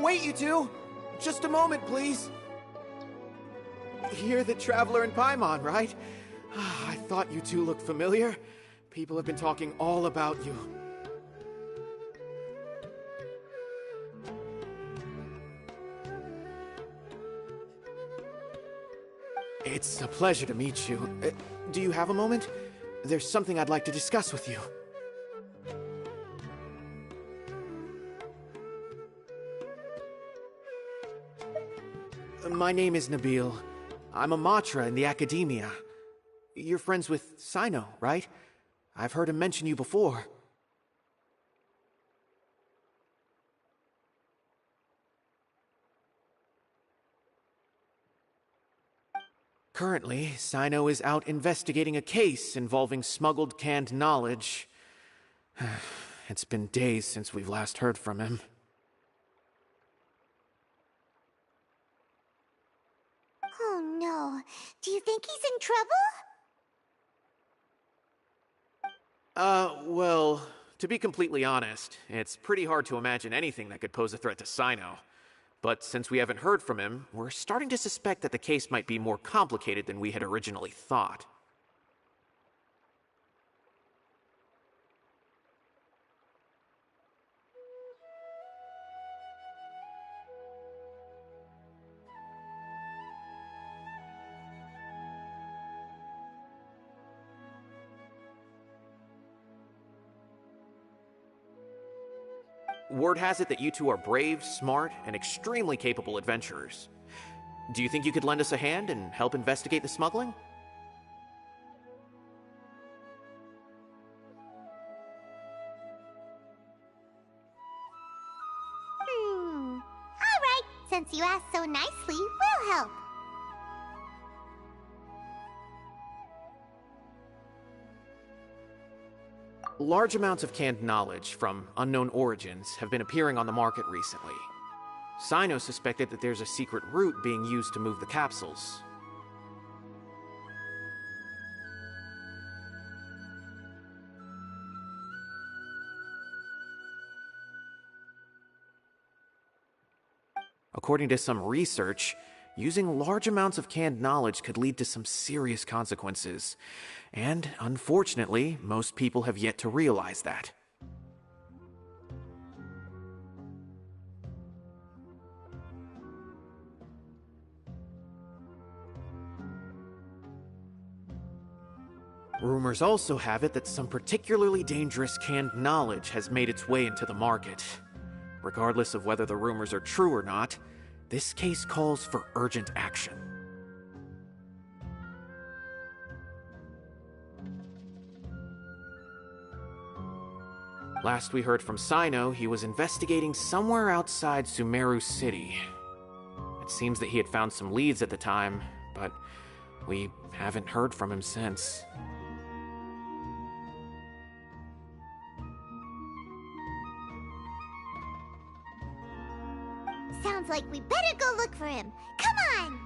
Wait, you two! Just a moment, please. You're the traveler in Paimon, right? I thought you two looked familiar. People have been talking all about you. It's a pleasure to meet you. Do you have a moment? There's something I'd like to discuss with you. My name is Nabil. I'm a Matra in the Academia. You're friends with Sino, right? I've heard him mention you before. Currently, Sino is out investigating a case involving smuggled canned knowledge. It's been days since we've last heard from him. Oh no. Do you think he's in trouble? Well, to be completely honest, it's pretty hard to imagine anything that could pose a threat to Sino. But since we haven't heard from him, we're starting to suspect that the case might be more complicated than we had originally thought. Word has it that you two are brave, smart, and extremely capable adventurers. Do you think you could lend us a hand and help investigate the smuggling? Alright, since you asked so nicely, we'll help. Large amounts of canned knowledge from unknown origins have been appearing on the market recently. Sino suspected that there's a secret route being used to move the capsules. According to some research, using large amounts of canned knowledge could lead to some serious consequences. And, unfortunately, most people have yet to realize that. Rumors also have it that some particularly dangerous canned knowledge has made its way into the market. Regardless of whether the rumors are true or not, this case calls for urgent action. Last we heard from Sino, he was investigating somewhere outside Sumeru City. It seems that he had found some leads at the time, but we haven't heard from him since. Sounds like we better go look for him. Come on!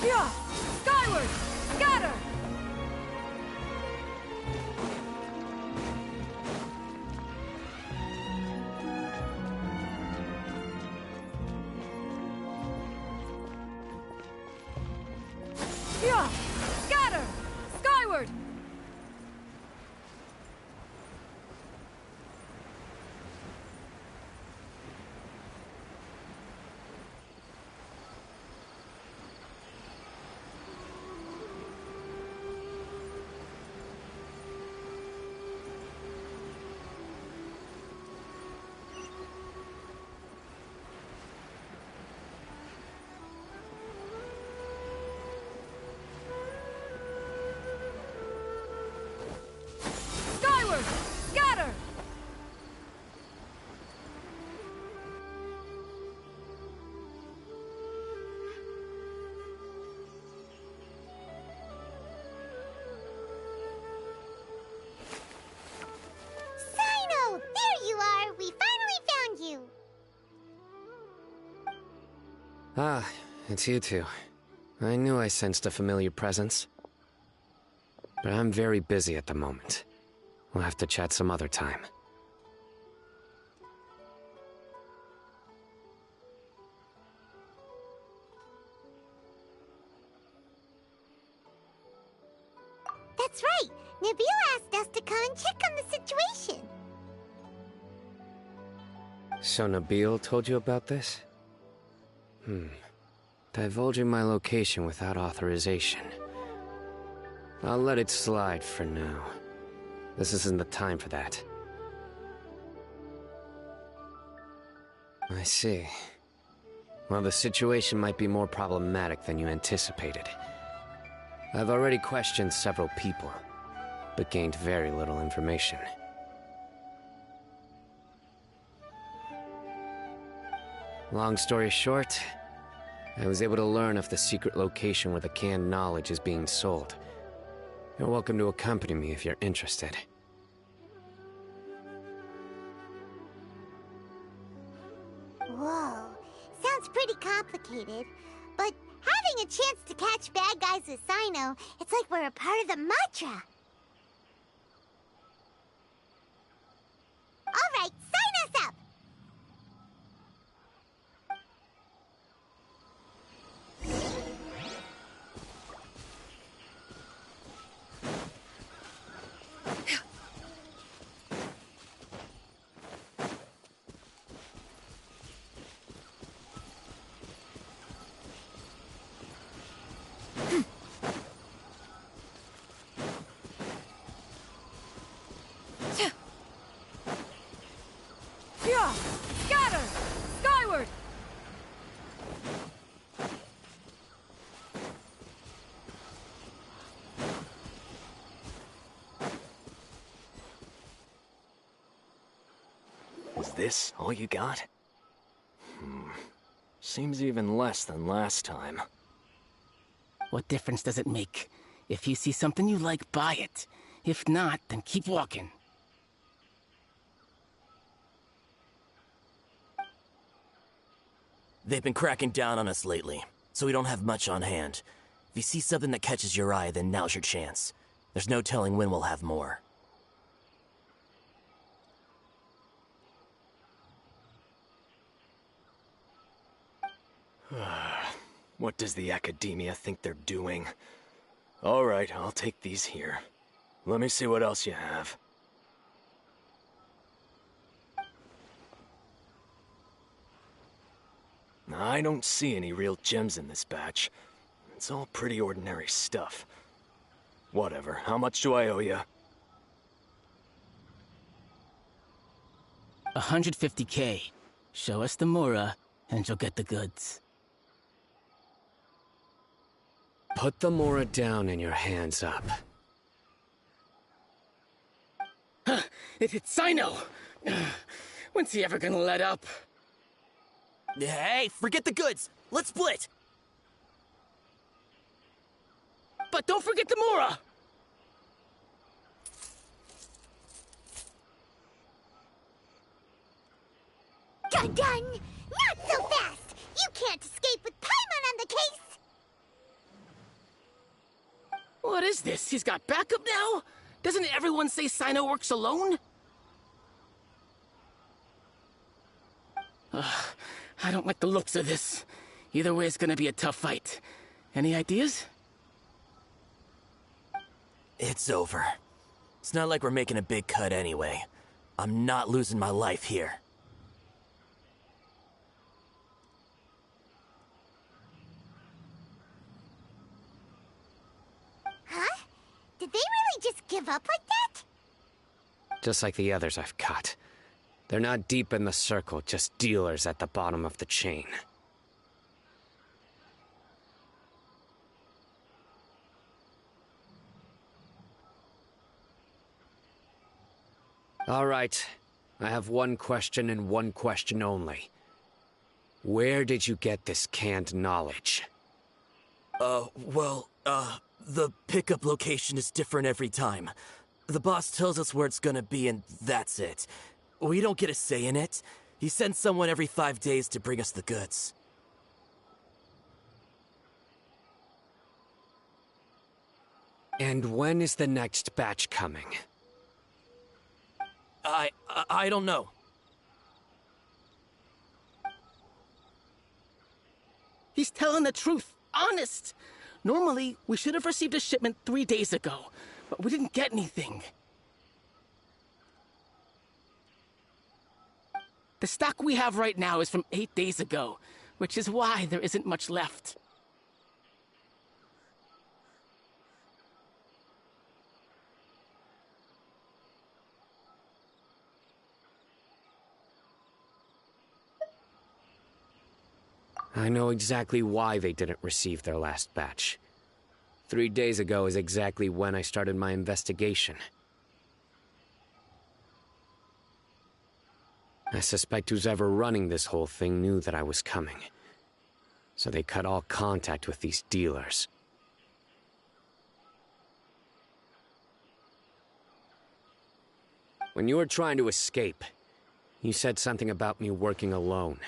Yeah! Skyward! Scatter! Yeah! Scatter! Skyward! Ah, it's you two. I knew I sensed a familiar presence. But I'm very busy at the moment. We'll have to chat some other time. That's right. Nabil asked us to come and check on the situation. So Nabil told you about this? Divulging my location without authorization. I'll let it slide for now. This isn't the time for that. I see. Well, the situation might be more problematic than you anticipated. I've already questioned several people, but gained very little information. Long story short, I was able to learn of the secret location where the canned knowledge is being sold. You're welcome to accompany me if you're interested. Whoa, sounds pretty complicated. But having a chance to catch bad guys with Sino, it's like we're a part of the mantra. All right, sign us up! Yeah! Scatter! Skyward! Is this all you got? Seems even less than last time. What difference does it make? If you see something you like, buy it. If not, then keep walking. They've been cracking down on us lately, so we don't have much on hand. If you see something that catches your eye, then now's your chance. There's no telling when we'll have more. What does the Academia think they're doing? Alright, I'll take these here. Let me see what else you have. I don't see any real gems in this batch. It's all pretty ordinary stuff. Whatever, how much do I owe you? 150K. Show us the Mora, and you'll get the goods. Put the Mora down and your hands up. It hit Sino! When's he ever gonna let up? Hey, forget the goods! Let's split! But don't forget the Mora! Dun dun! Not so fast! You can't escape with Paimon on the case! What is this? He's got backup now? Doesn't everyone say Sino works alone? I don't like the looks of this. Either way, it's gonna be a tough fight. Any ideas? It's over. It's not like we're making a big cut anyway. I'm not losing my life here. Huh? Did they really just give up like that? Just like the others I've caught. They're not deep in the circle, just dealers at the bottom of the chain. All right. I have one question and one question only. Where did you get this canned knowledge? The pickup location is different every time. The boss tells us where it's gonna be and that's it. We don't get a say in it. He sends someone every 5 days to bring us the goods. And when is the next batch coming? I don't know. He's telling the truth. Honest. Normally, we should have received a shipment 3 days ago, but we didn't get anything. The stock we have right now is from 8 days ago, which is why there isn't much left. I know exactly why they didn't receive their last batch. 3 days ago is exactly when I started my investigation. I suspect who's ever running this whole thing knew that I was coming. So they cut all contact with these dealers. When you were trying to escape, you said something about me working alone.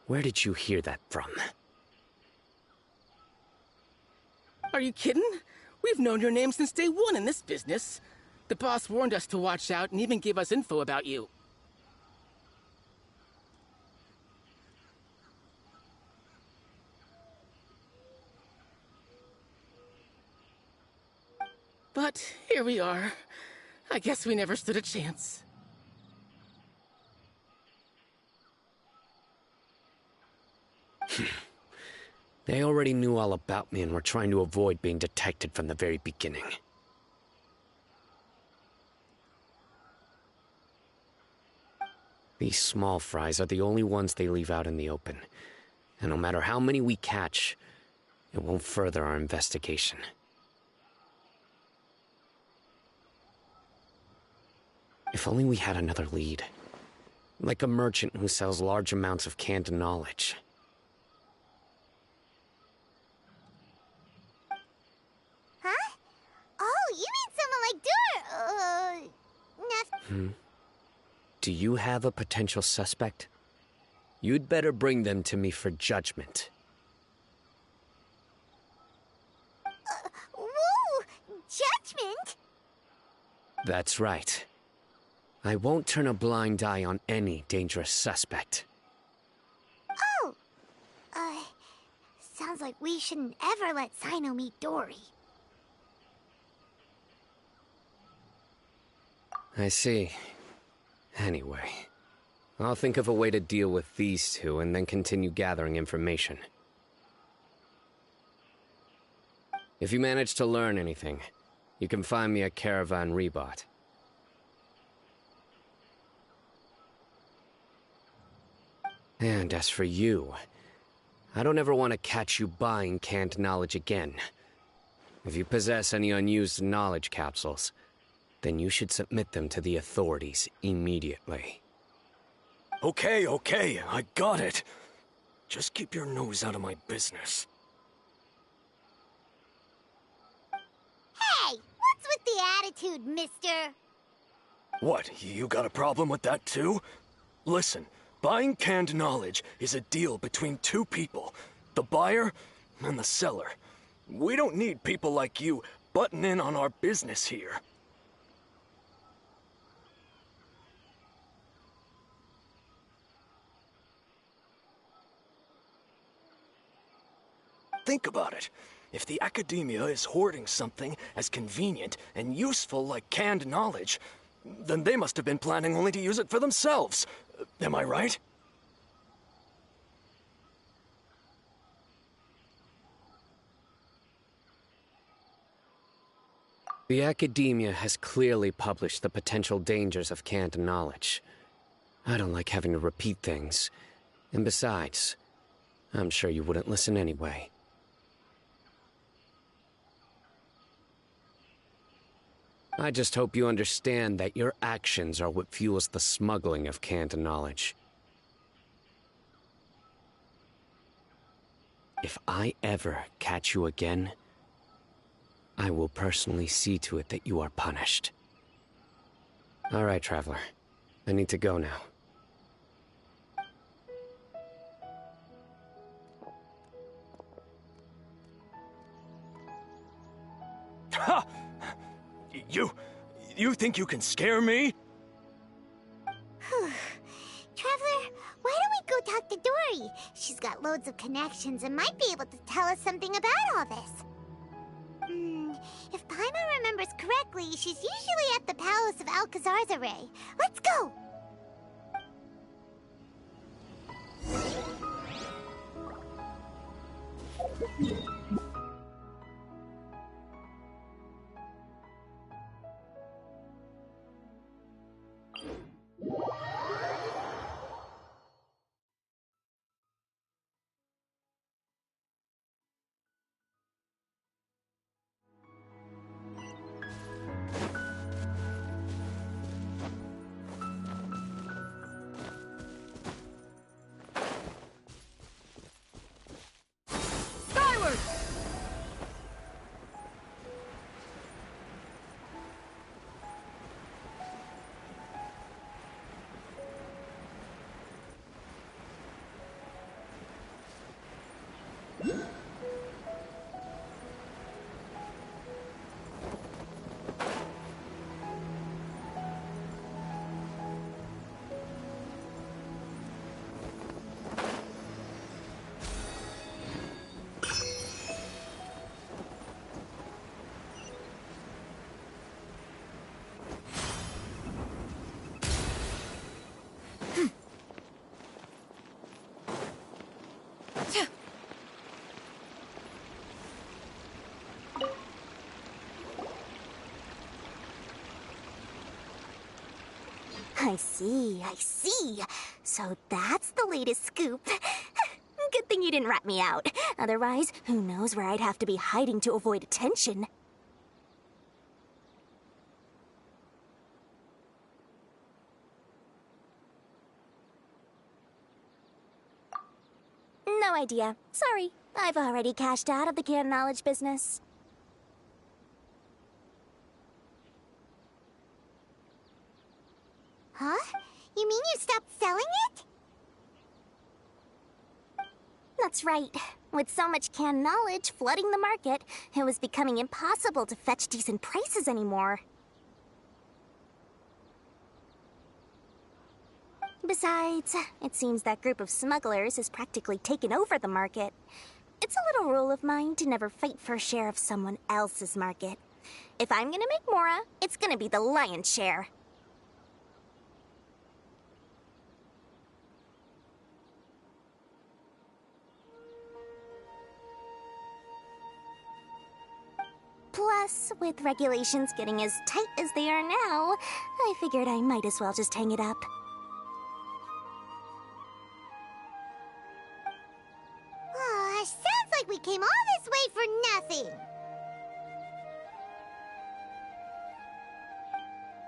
Where did you hear that from? Are you kidding? We've known your name since day one in this business. The boss warned us to watch out and even gave us info about you. But here we are. I guess we never stood a chance. They already knew all about me and were trying to avoid being detected from the very beginning. These small fries are the only ones they leave out in the open. And no matter how many we catch, it won't further our investigation. If only we had another lead. Like a merchant who sells large amounts of canned knowledge. Huh? Oh, you mean someone like Hmm? Do you have a potential suspect? You'd better bring them to me for judgment. Whoa! Judgment? That's right. I won't turn a blind eye on any dangerous suspect. Oh! Sounds like we shouldn't ever let Sino meet Dory. I see. Anyway, I'll think of a way to deal with these two and then continue gathering information. If you manage to learn anything, you can find me at Caravan Rebot. And as for you, I don't ever want to catch you buying canned knowledge again. If you possess any unused knowledge capsules, then you should submit them to the authorities immediately. Okay, I got it. Just keep your nose out of my business. Hey, what's with the attitude, mister? What, you got a problem with that too? Listen, buying canned knowledge is a deal between two people, the buyer and the seller. We don't need people like you butting in on our business here. Think about it. If the academia is hoarding something as convenient and useful like canned knowledge, then they must have been planning only to use it for themselves. Am I right? The academia has clearly published the potential dangers of canned knowledge. I don't like having to repeat things. And besides, I'm sure you wouldn't listen anyway. I just hope you understand that your actions are what fuels the smuggling of canned knowledge. If I ever catch you again, I will personally see to it that you are punished. All right, Traveler. I need to go now. Ha! You think you can scare me? Traveler, why don't we go talk to Dory? She's got loads of connections and might be able to tell us something about all this. If Paimon remembers correctly, she's usually at the Palace of Alcazar's array. Let's go! Skyward! I see. So that's the latest scoop. Good thing you didn't rat me out. Otherwise, who knows where I'd have to be hiding to avoid attention. No idea. Sorry. I've already cashed out of the canned knowledge business. Huh? You mean you stopped selling it? That's right. With so much canned knowledge flooding the market, it was becoming impossible to fetch decent prices anymore. Besides, it seems that group of smugglers has practically taken over the market. It's a little rule of mine to never fight for a share of someone else's market. If I'm gonna make Mora, it's gonna be the lion's share. Plus, with regulations getting as tight as they are now, I figured I might as well just hang it up. Sounds like we came all this way for nothing.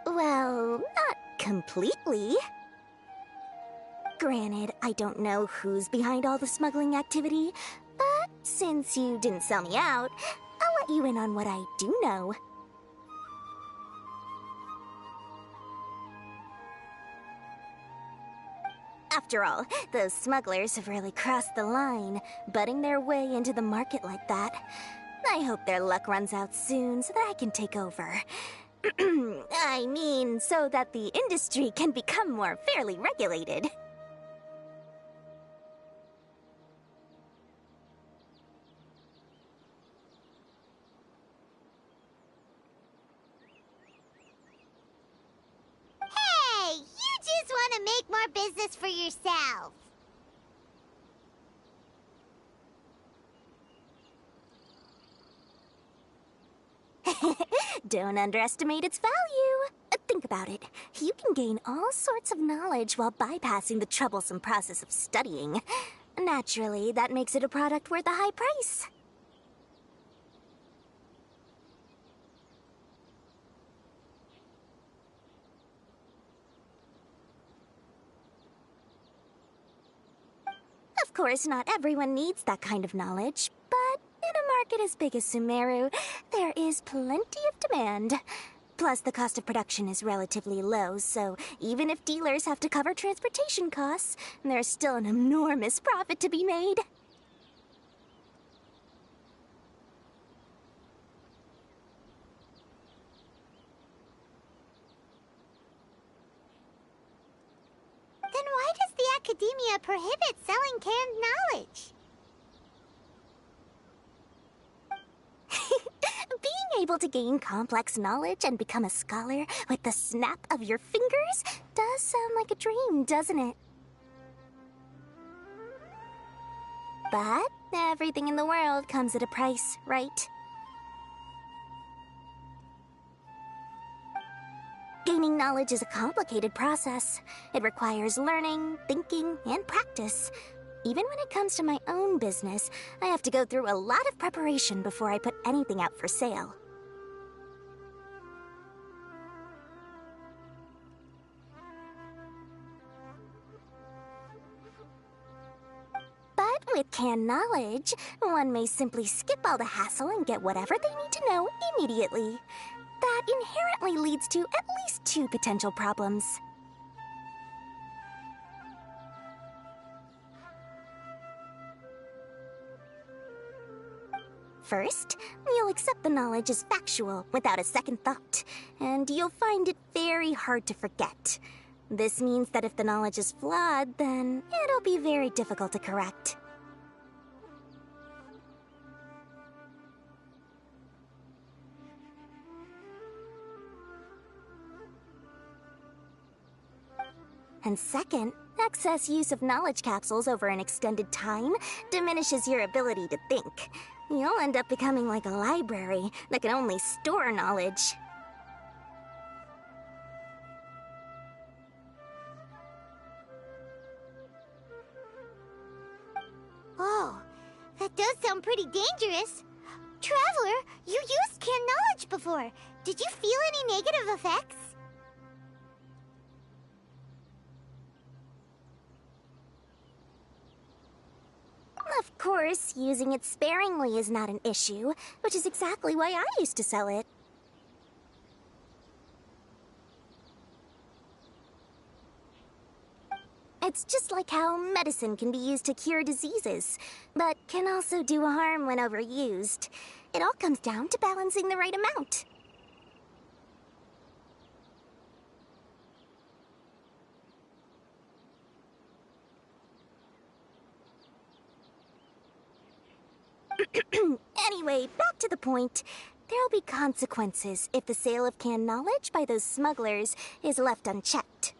Well, not completely. Granted, I don't know who's behind all the smuggling activity, but since you didn't sell me out, I'll let you in on what I do know. After all, those smugglers have really crossed the line, butting their way into the market like that. I hope their luck runs out soon so that I can take over. I mean, so that the industry can become more fairly regulated. Hey, you just want to make more business for yourself. Don't underestimate its value. Think about it. You can gain all sorts of knowledge while bypassing the troublesome process of studying. Naturally, that makes it a product worth a high price. Of course, not everyone needs that kind of knowledge, but in a market as big as Sumeru, there is plenty of demand. Plus, the cost of production is relatively low, so even if dealers have to cover transportation costs, there's still an enormous profit to be made. academia prohibits selling canned knowledge. Being able to gain complex knowledge and become a scholar with the snap of your fingers does sound like a dream, doesn't it? But everything in the world comes at a price, right? Gaining knowledge is a complicated process. It requires learning, thinking, and practice. Even when it comes to my own business, I have to go through a lot of preparation before I put anything out for sale. But with canned knowledge, one may simply skip all the hassle and get whatever they need to know immediately. That inherently leads to at least 2 potential problems. First, you'll accept the knowledge as factual without a second thought, and you'll find it very hard to forget. This means that if the knowledge is flawed, then it'll be very difficult to correct. And second, excess use of knowledge capsules over an extended time diminishes your ability to think. You'll end up becoming like a library that can only store knowledge. Oh, that does sound pretty dangerous. Traveler, you used canned knowledge before. Did you feel any negative effects? Of course, using it sparingly is not an issue, which is exactly why I used to sell it. It's just like how medicine can be used to cure diseases, but can also do harm when overused. It all comes down to balancing the right amount. Anyway, back to the point. There'll be consequences if the sale of canned knowledge by those smugglers is left unchecked.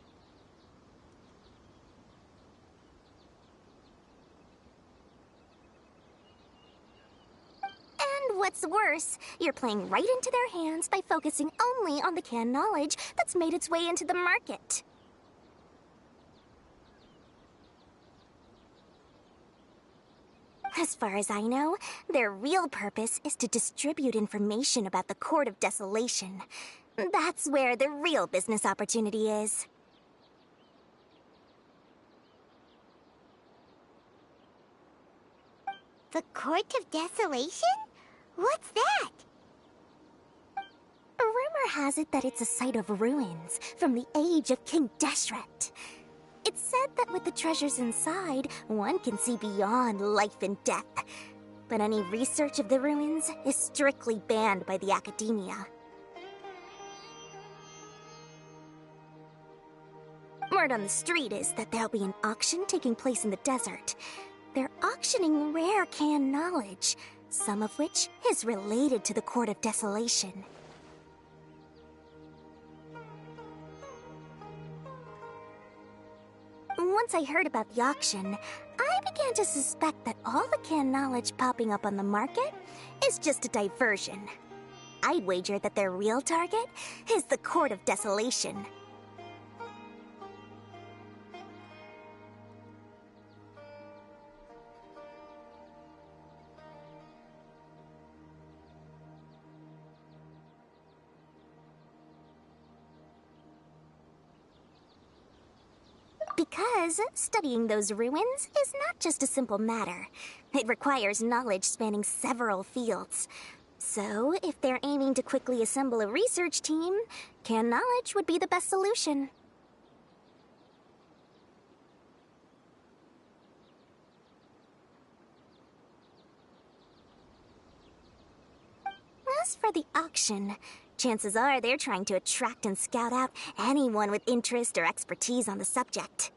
And what's worse, you're playing right into their hands by focusing only on the canned knowledge that's made its way into the market. As far as I know, their real purpose is to distribute information about the Court of Desolation. That's where the real business opportunity is. The Court of Desolation? What's that? Rumor has it that it's a site of ruins from the age of King Deshret. It's said that with the treasures inside, one can see beyond life and death. But any research of the ruins is strictly banned by the academia. Word on the street is that there'll be an auction taking place in the desert. They're auctioning rare canned knowledge, some of which is related to the Court of Desolation. Once I heard about the auction, I began to suspect that all the canned knowledge popping up on the market is just a diversion. I'd wager that their real target is the Court of Desolation. Because studying those ruins is not just a simple matter. It requires knowledge spanning several fields. So, if they're aiming to quickly assemble a research team, canned knowledge would be the best solution. As for the auction, chances are they're trying to attract and scout out anyone with interest or expertise on the subject.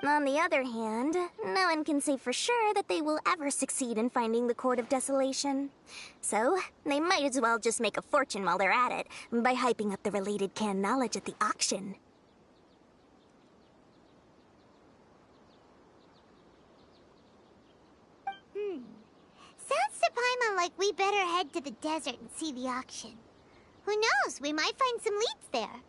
On the other hand, no one can say for sure that they will ever succeed in finding the Court of Desolation. So, they might as well just make a fortune while they're at it, by hyping up the related canned knowledge at the auction. Sounds to Paimon like we better head to the desert and see the auction. Who knows, we might find some leads there.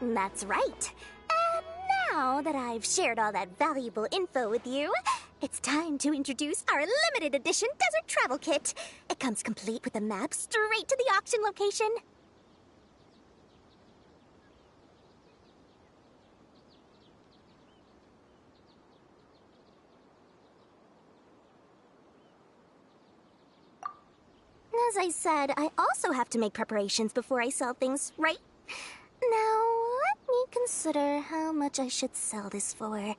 That's right. And now that I've shared all that valuable info with you, it's time to introduce our limited edition desert travel kit. It comes complete with a map straight to the auction location. As I said, I also have to make preparations before I sell things, right? Now, let me consider how much I should sell this for.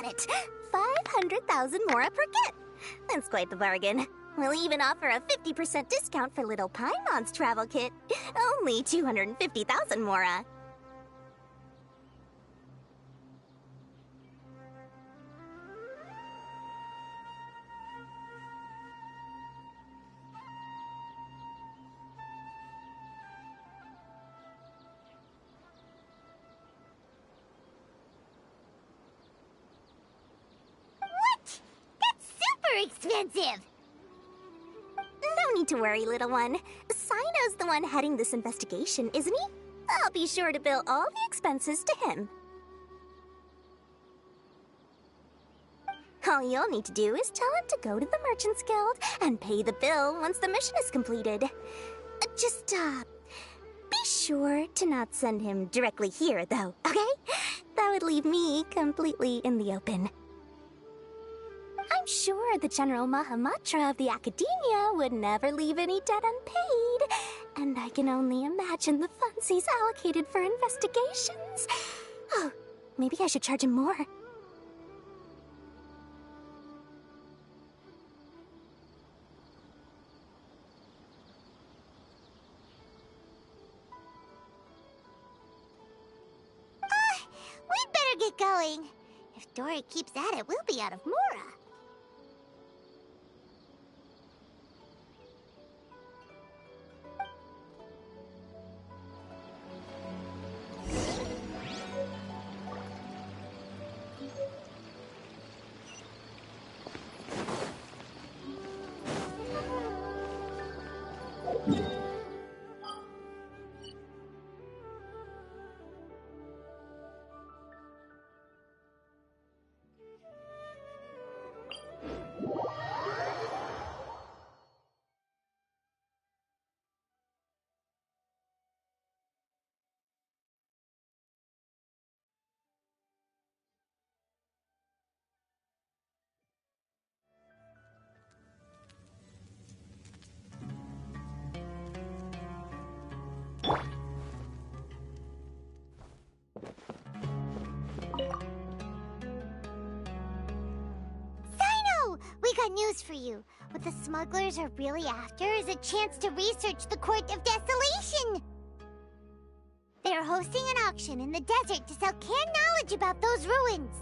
got it. 500,000 mora per kit. That's quite the bargain. We'll even offer a 50% discount for little Paimon's travel kit. Only 250,000 mora. What? That's super expensive! No need to worry, little one. Sino's the one heading this investigation, isn't he? I'll be sure to bill all the expenses to him. All you'll need to do is tell him to go to the Merchants Guild and pay the bill once the mission is completed. Just, be sure to not send him directly here, though, okay? That would leave me completely in the open. I'm sure the General Mahamatra of the Academia would never leave any debt unpaid, and I can only imagine the funds he's allocated for investigations. Oh, maybe I should charge him more. We'd better get going. If Dory keeps at it, we'll be out of mora. We got news for you. What the smugglers are really after is a chance to research the Court of Desolation. They're hosting an auction in the desert to sell canned knowledge about those ruins.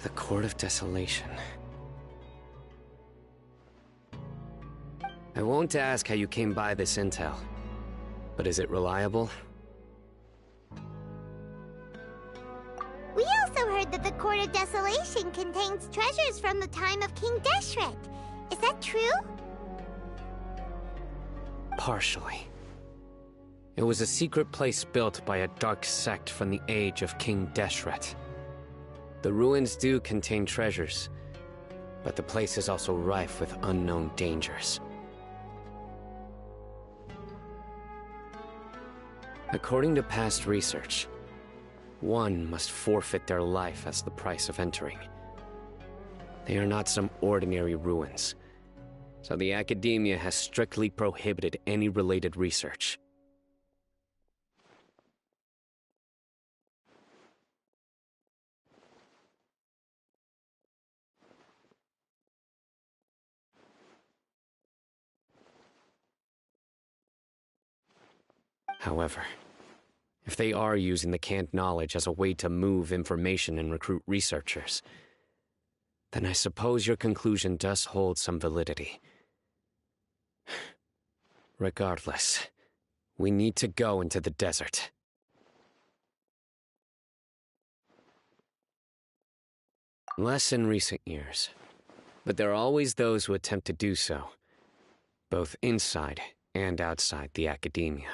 The Court of Desolation. I won't ask how you came by this intel, but is it reliable? We also heard that the Court of Desolation contains treasures from the time of King Deshret. Is that true? Partially. It was a secret place built by a dark sect from the age of King Deshret. The ruins do contain treasures, but the place is also rife with unknown dangers. According to past research, one must forfeit their life as the price of entering. They are not some ordinary ruins, so the Academia has strictly prohibited any related research. However, if they are using the canned knowledge as a way to move information and recruit researchers, then I suppose your conclusion does hold some validity. Regardless, we need to go into the desert. Less in recent years, but there are always those who attempt to do so, both inside and outside the Academia.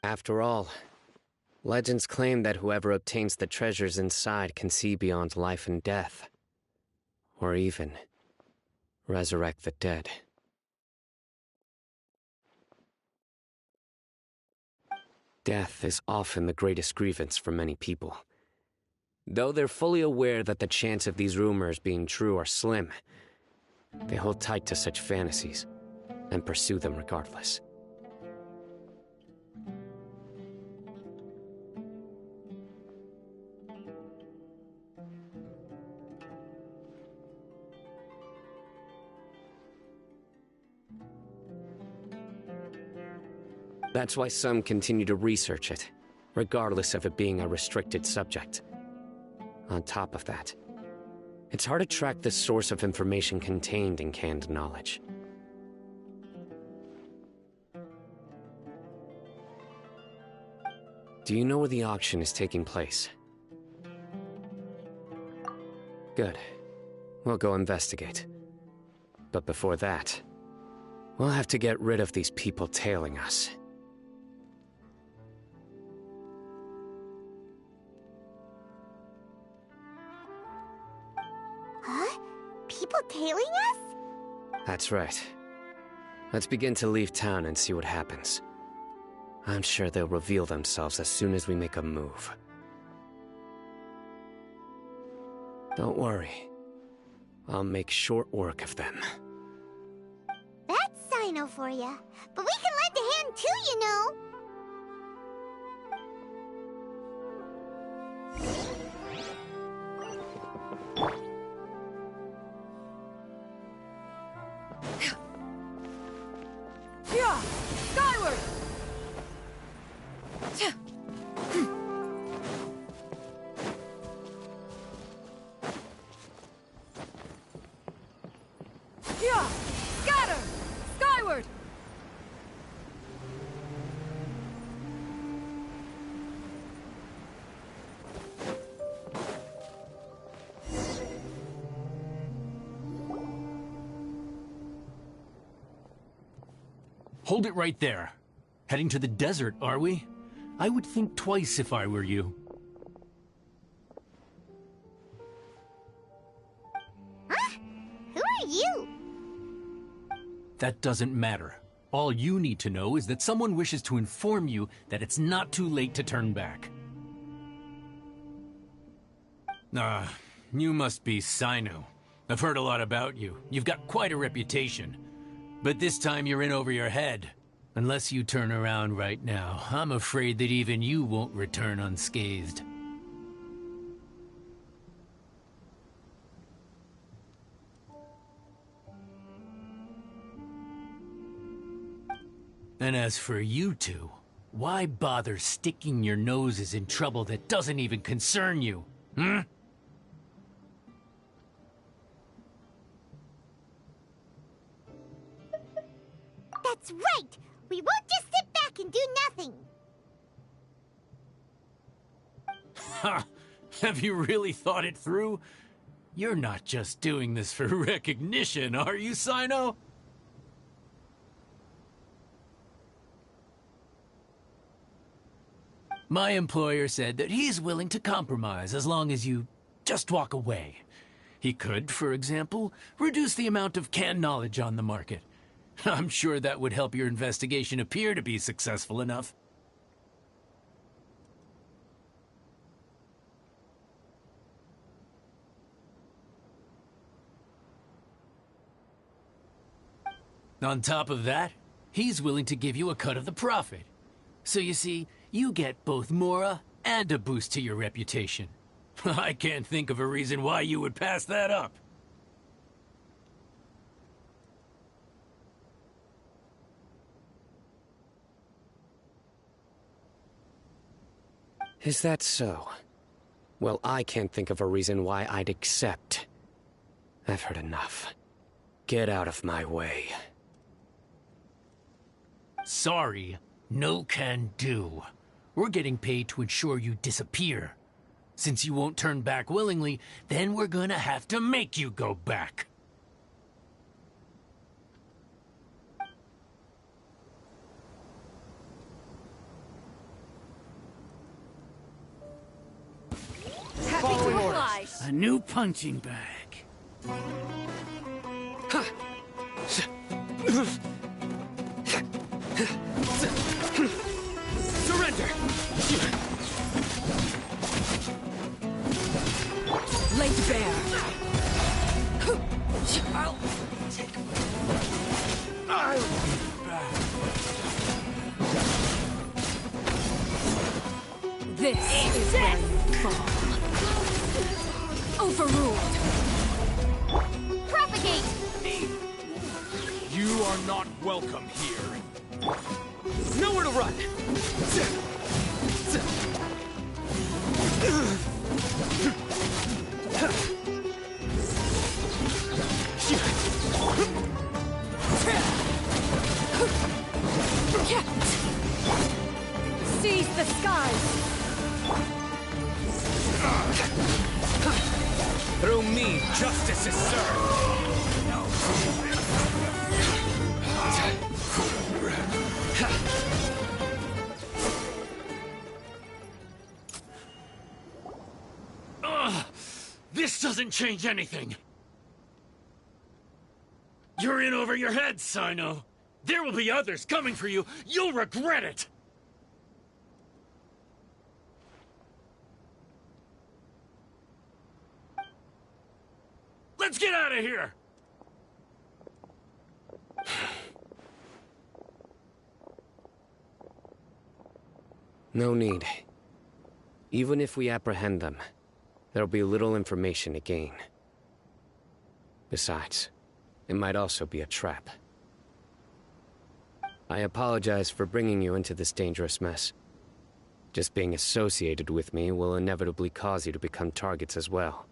After all, legends claim that whoever obtains the treasures inside can see beyond life and death, or even resurrect the dead. Death is often the greatest grievance for many people. Though they're fully aware that the chance of these rumors being true are slim, they hold tight to such fantasies and pursue them regardless. That's why some continue to research it, regardless of it being a restricted subject. On top of that, it's hard to track the source of information contained in canned knowledge. Do you know where the auction is taking place? Good. We'll go investigate. But before that, we'll have to get rid of these people tailing us. Huh? People tailing us? That's right. Let's begin to leave town and see what happens. I'm sure they'll reveal themselves as soon as we make a move. Don't worry. I'll make short work of them. That's Sino for ya. But we can lend a hand too, you know. Yeah! Skyward! Yeah! Scatter! Skyward! Hold it right there. Heading to the desert, are we? I would think twice if I were you. Huh? Who are you? That doesn't matter. All you need to know is that someone wishes to inform you that it's not too late to turn back. You must be Sino. I've heard a lot about you. You've got quite a reputation. But this time you're in over your head. Unless you turn around right now, I'm afraid that even you won't return unscathed. And as for you two, why bother sticking your noses in trouble that doesn't even concern you, hmm? That's right! We won't just sit back and do nothing! Ha! Have you really thought it through? You're not just doing this for recognition, are you, Sino? My employer said that he's willing to compromise as long as you just walk away. He could, for example, reduce the amount of canned knowledge on the market. I'm sure that would help your investigation appear to be successful enough. On top of that, he's willing to give you a cut of the profit. So you see, you get both Mora and a boost to your reputation. I can't think of a reason why you would pass that up. Is that so? Well, I can't think of a reason why I'd accept. I've heard enough. Get out of my way. Sorry, no can do. We're getting paid to ensure you disappear. Since you won't turn back willingly, then we're gonna have to make you go back. Happy to oblige. A new punching bag. Surrender! Laid bare. This is where you fall. Overruled. Propagate! You are not welcome here. Nowhere to run! Seize the skies! Through me, justice is served! This doesn't change anything. You're in over your head, Sino. There will be others coming for you. You'll regret it. Let's get out of here! No need. Even if we apprehend them, there'll be little information to gain. Besides, it might also be a trap. I apologize for bringing you into this dangerous mess. Just being associated with me will inevitably cause you to become targets as well.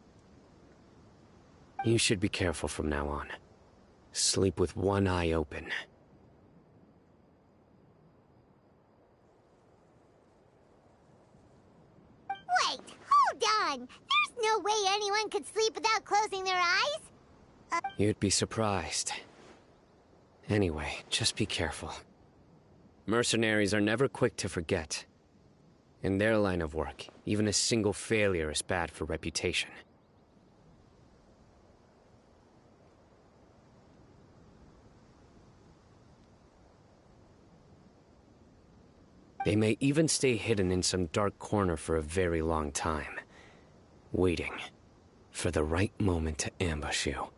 You should be careful from now on. Sleep with one eye open. Wait, hold on! There's no way anyone could sleep without closing their eyes! You'd be surprised. Anyway, just be careful. Mercenaries are never quick to forget. In their line of work, even a single failure is bad for reputation. They may even stay hidden in some dark corner for a very long time, waiting for the right moment to ambush you.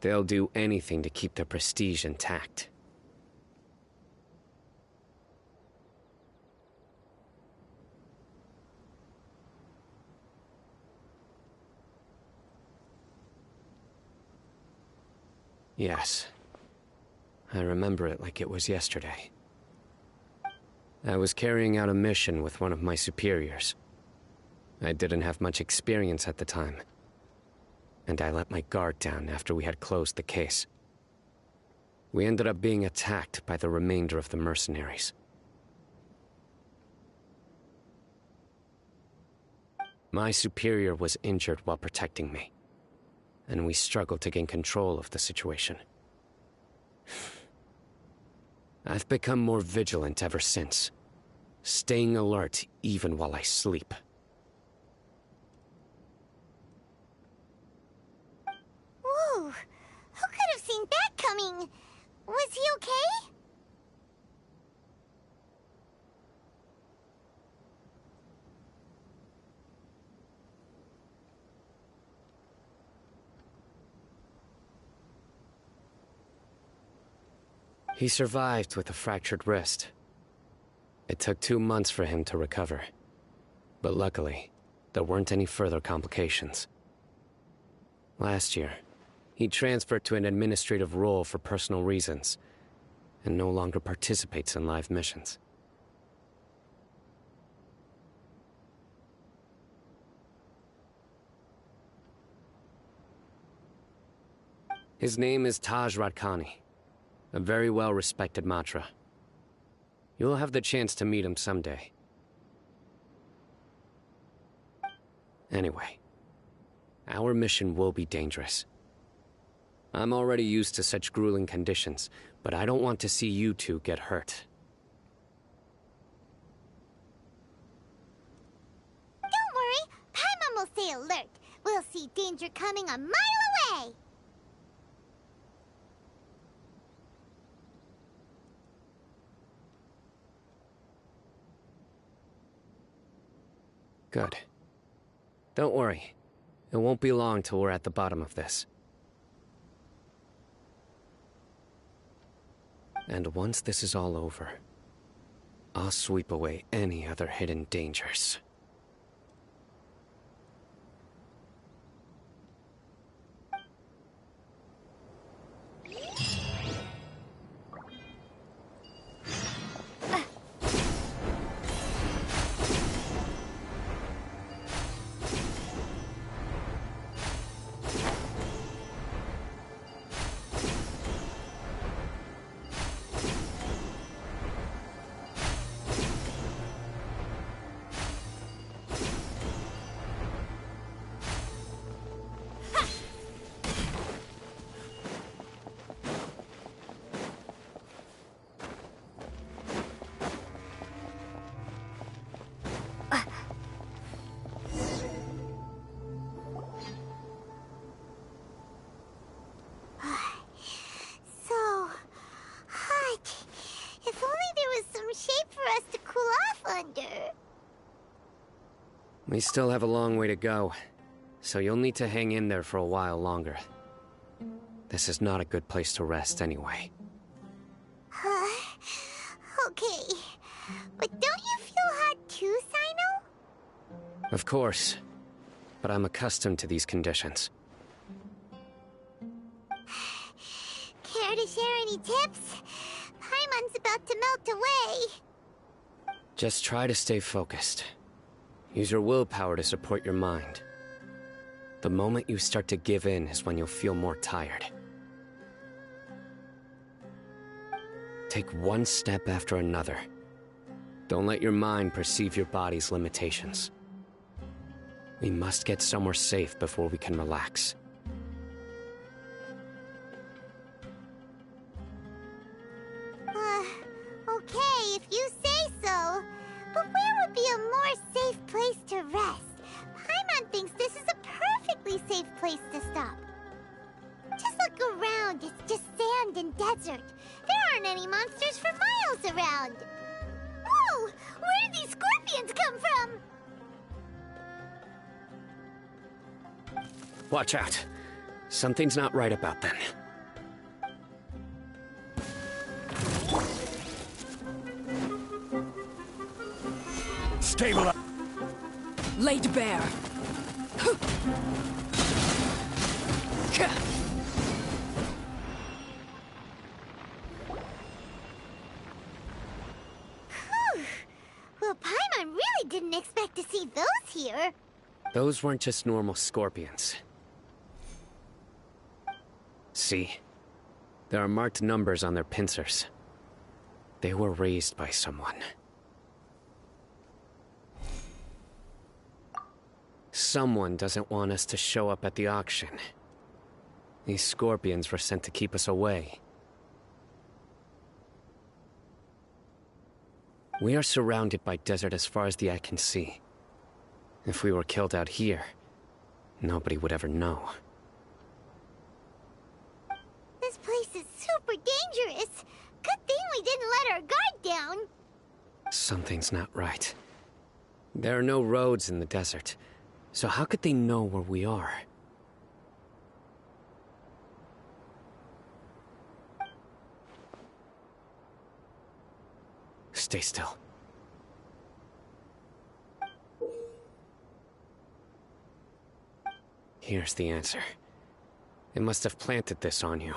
They'll do anything to keep their prestige intact. Yes, I remember it like it was yesterday. I was carrying out a mission with one of my superiors. I didn't have much experience at the time, and I let my guard down after we had closed the case. We ended up being attacked by the remainder of the mercenaries. My superior was injured while protecting me, and we struggled to gain control of the situation. I've become more vigilant ever since, staying alert even while I sleep. Whoa! Who could have seen that coming? Was he okay? He survived with a fractured wrist. It took 2 months for him to recover. But luckily, there weren't any further complications. Last year, he transferred to an administrative role for personal reasons, and no longer participates in live missions. His name is Taj Radkani, a very well-respected Matra. You'll have the chance to meet him someday. Anyway, our mission will be dangerous. I'm already used to such grueling conditions, but I don't want to see you two get hurt. Don't worry, Paimon will stay alert. We'll see danger coming a mile away. Good. Don't worry. It won't be long till we're at the bottom of this. And once this is all over, I'll sweep away any other hidden dangers. We still have a long way to go, so you'll need to hang in there for a while longer. This is not a good place to rest anyway. Okay. But don't you feel hot too, Sino? Of course. But I'm accustomed to these conditions. Care to share any tips? Paimon's about to melt away. Just try to stay focused. Use your willpower to support your mind. The moment you start to give in is when you'll feel more tired. Take one step after another. Don't let your mind perceive your body's limitations. We must get somewhere safe before we can relax. Okay, if you say so. But where would be a more safe place to rest? Paimon thinks this is a perfectly safe place to stop. Just look around, it's just sand and desert. There aren't any monsters for miles around. Whoa! Where did these scorpions come from? Watch out. Something's not right about them. Stabilize. Laid bare. Well, Paimon really didn't expect to see those here. Those weren't just normal scorpions. See? There are marked numbers on their pincers. They were raised by someone. Someone doesn't want us to show up at the auction. These scorpions were sent to keep us away. We are surrounded by desert as far as the eye can see. If we were killed out here, nobody would ever know. This place is super dangerous. Good thing we didn't let our guard down. Something's not right. There are no roads in the desert, so how could they know where we are? Stay still. Here's the answer. It must have planted this on you.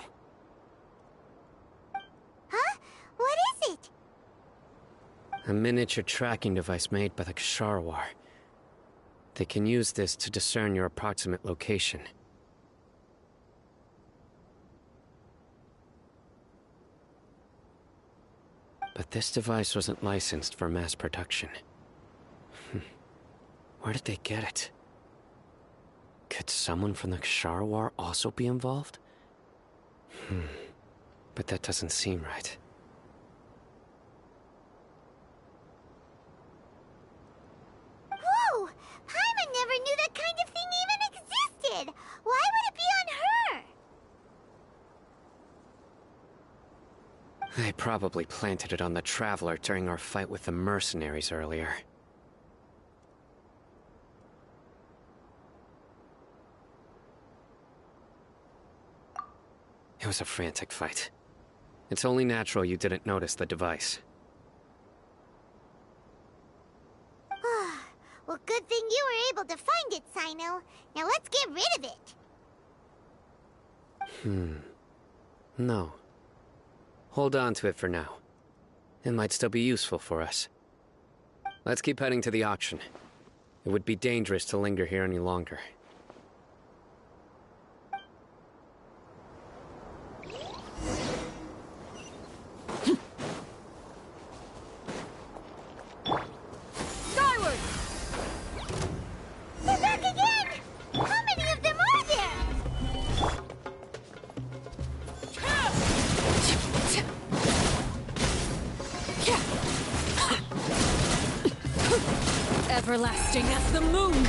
Huh? What is it? A miniature tracking device made by the Ksharawar. They can use this to discern your approximate location. But this device wasn't licensed for mass production. Where did they get it? Could someone from the Ksharawar also be involved? But that doesn't seem right. Whoa! Paimon never knew that kind of thing even existed! Why would it be on her? They probably planted it on the Traveler during our fight with the mercenaries earlier. It was a frantic fight. It's only natural you didn't notice the device. Well, good thing you were able to find it, Sino. Now let's get rid of it. No. Hold on to it for now. It might still be useful for us. Let's keep heading to the auction. It would be dangerous to linger here any longer. Skyward! They're back again! How many of them are there? Everlasting as the moon!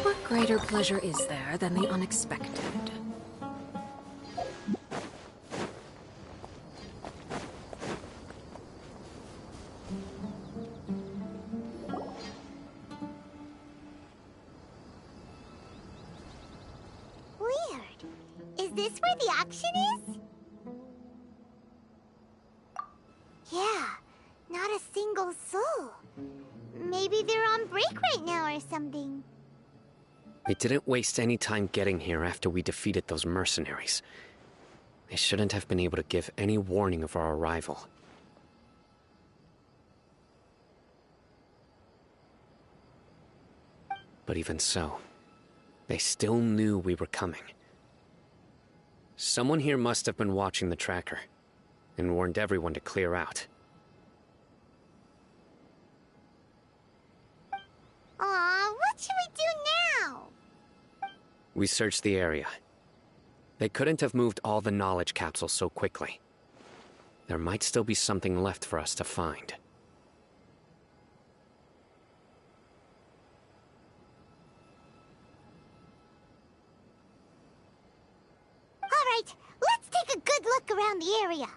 What greater pleasure is there than the unexpected? Weird. Is this where the auction is? Yeah, not a single soul. Maybe they're on break right now or something. They didn't waste any time getting here after we defeated those mercenaries. They shouldn't have been able to give any warning of our arrival. But even so, they still knew we were coming. Someone here must have been watching the tracker, and warned everyone to clear out. Aw, what should we do now? We searched the area. They couldn't have moved all the knowledge capsules so quickly. There might still be something left for us to find. All right, let's take a good look around the area.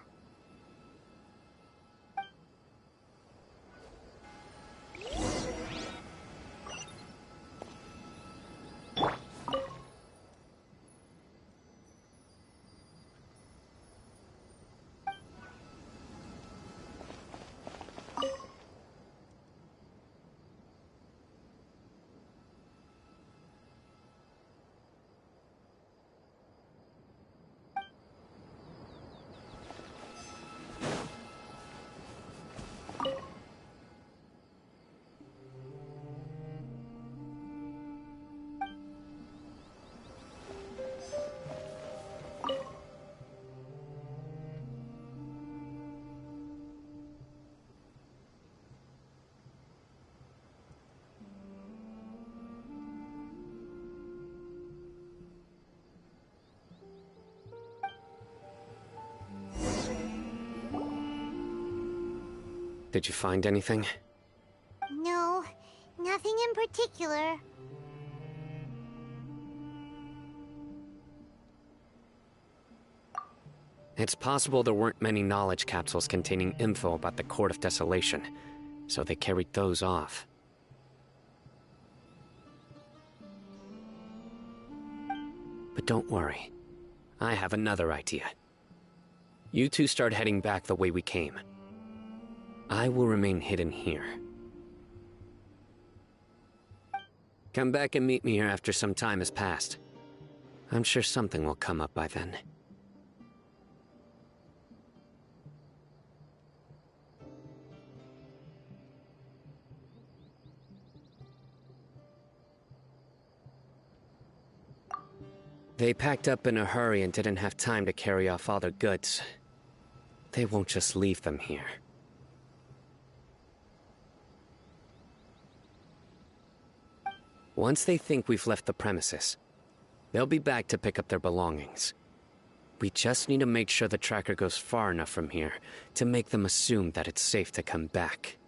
Did you find anything? No, nothing in particular. It's possible there weren't many knowledge capsules containing info about the Court of Desolation, so they carried those off. But don't worry. I have another idea. You two start heading back the way we came. I will remain hidden here. Come back and meet me here after some time has passed. I'm sure something will come up by then. They packed up in a hurry and didn't have time to carry off all their goods. They won't just leave them here. Once they think we've left the premises, they'll be back to pick up their belongings. We just need to make sure the tracker goes far enough from here to make them assume that it's safe to come back.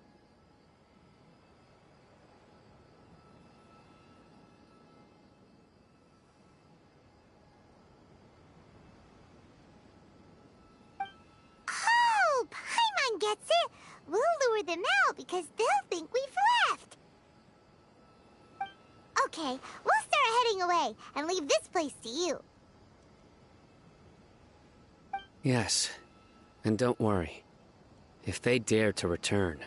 Oh, Paimon gets it! We'll lure them out because they'll think we've left. Okay, we'll start heading away and leave this place to you. Yes, and don't worry. If they dare to return,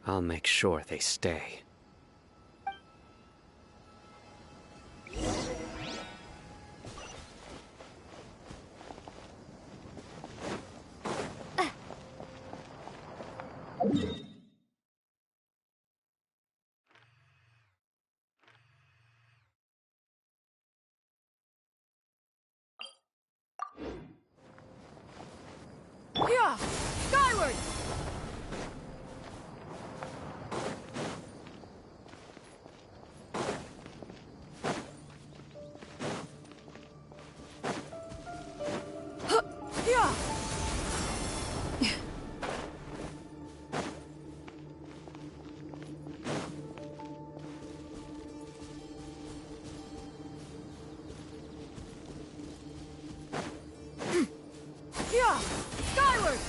I'll make sure they stay. Yeah! Skyward! Yeah! Yeah! Skyward!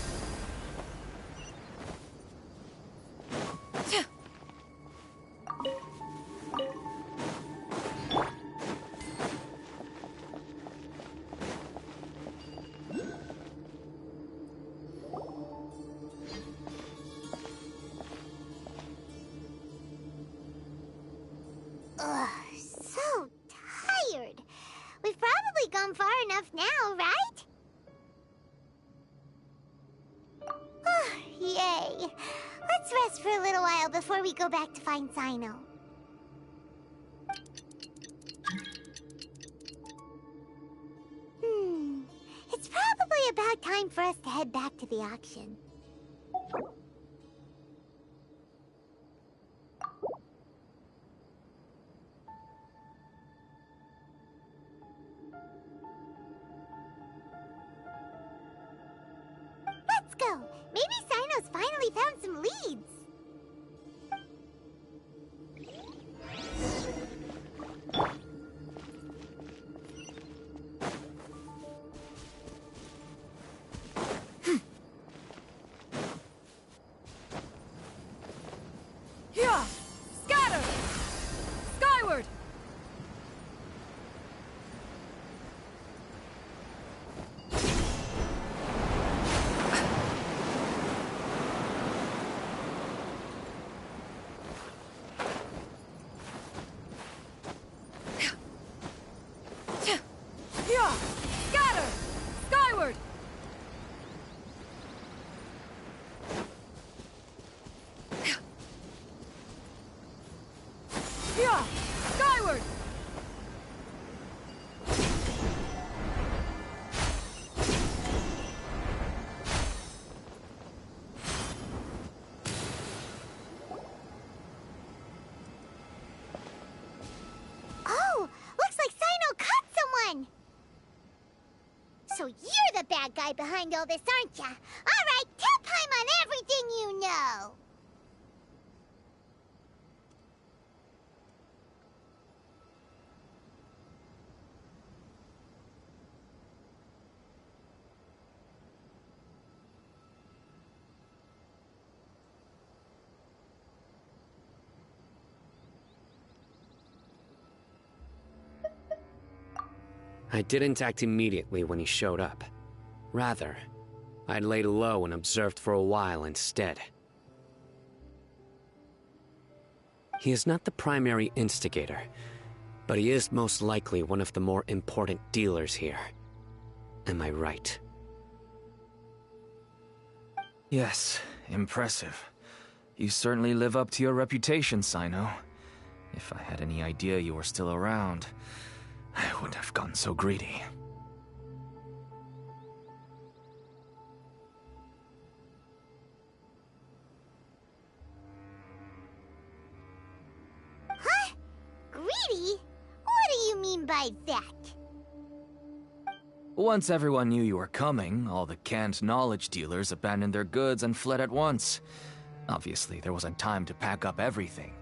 Ugh, so tired. We've probably gone far enough now, right? Yay. Let's rest for a little while before we go back to find Sino. It's probably about time for us to head back to the auction. Let's go! Maybe Sino's finally found some leads! Yeah! Scatter! Skyward! Yeah! Scatter! Skyward! Yeah! Skyward! Oh! Looks like Sino caught someone! So you're the bad guy behind all this, aren't ya? Alright, tell Paimon everything you know! I didn't act immediately when he showed up. Rather, I laid low and observed for a while instead. He is not the primary instigator, but he is most likely one of the more important dealers here. Am I right? Yes, impressive. You certainly live up to your reputation, Sino. If I had any idea you were still around, I wouldn't have gotten so greedy. Huh? Greedy? What do you mean by that? Once everyone knew you were coming, all the canned knowledge dealers abandoned their goods and fled at once. Obviously, there wasn't time to pack up everything.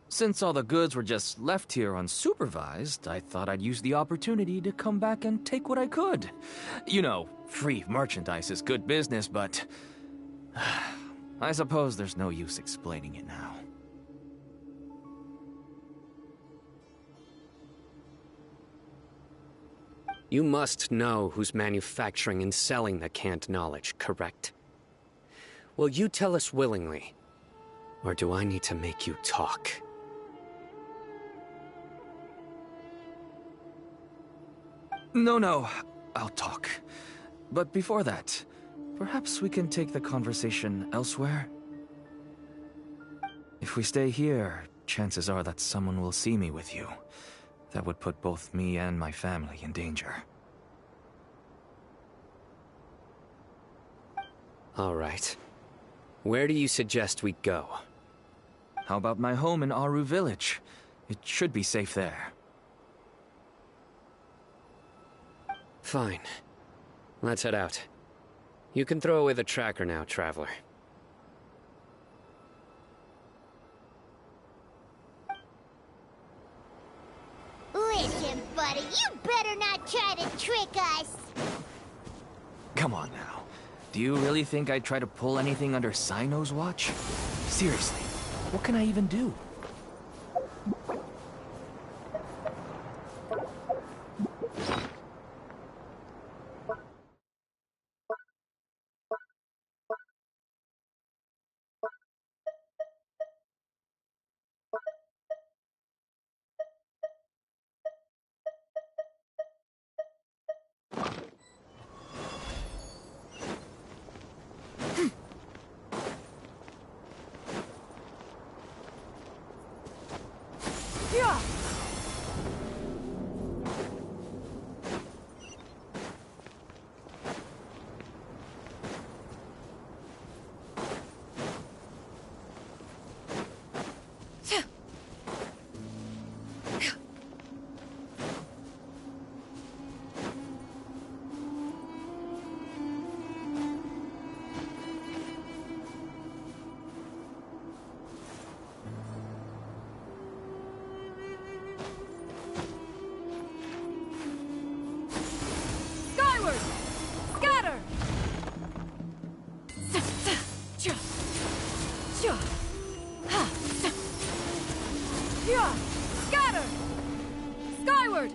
Since all the goods were just left here unsupervised, I thought I'd use the opportunity to come back and take what I could. You know, free merchandise is good business, but... I suppose there's no use explaining it now. You must know who's manufacturing and selling the canned knowledge, correct? Will you tell us willingly? Or do I need to make you talk? No, I'll talk. But before that, perhaps we can take the conversation elsewhere? If we stay here, chances are that someone will see me with you. That would put both me and my family in danger. All right. Where do you suggest we go? How about my home in Aru Village? It should be safe there. Fine. Let's head out. You can throw away the tracker now, Traveler. Listen, buddy, you better not try to trick us. Come on now. Do you really think I'd try to pull anything under Sino's watch? Seriously, what can I even do? Scatter! Skyward!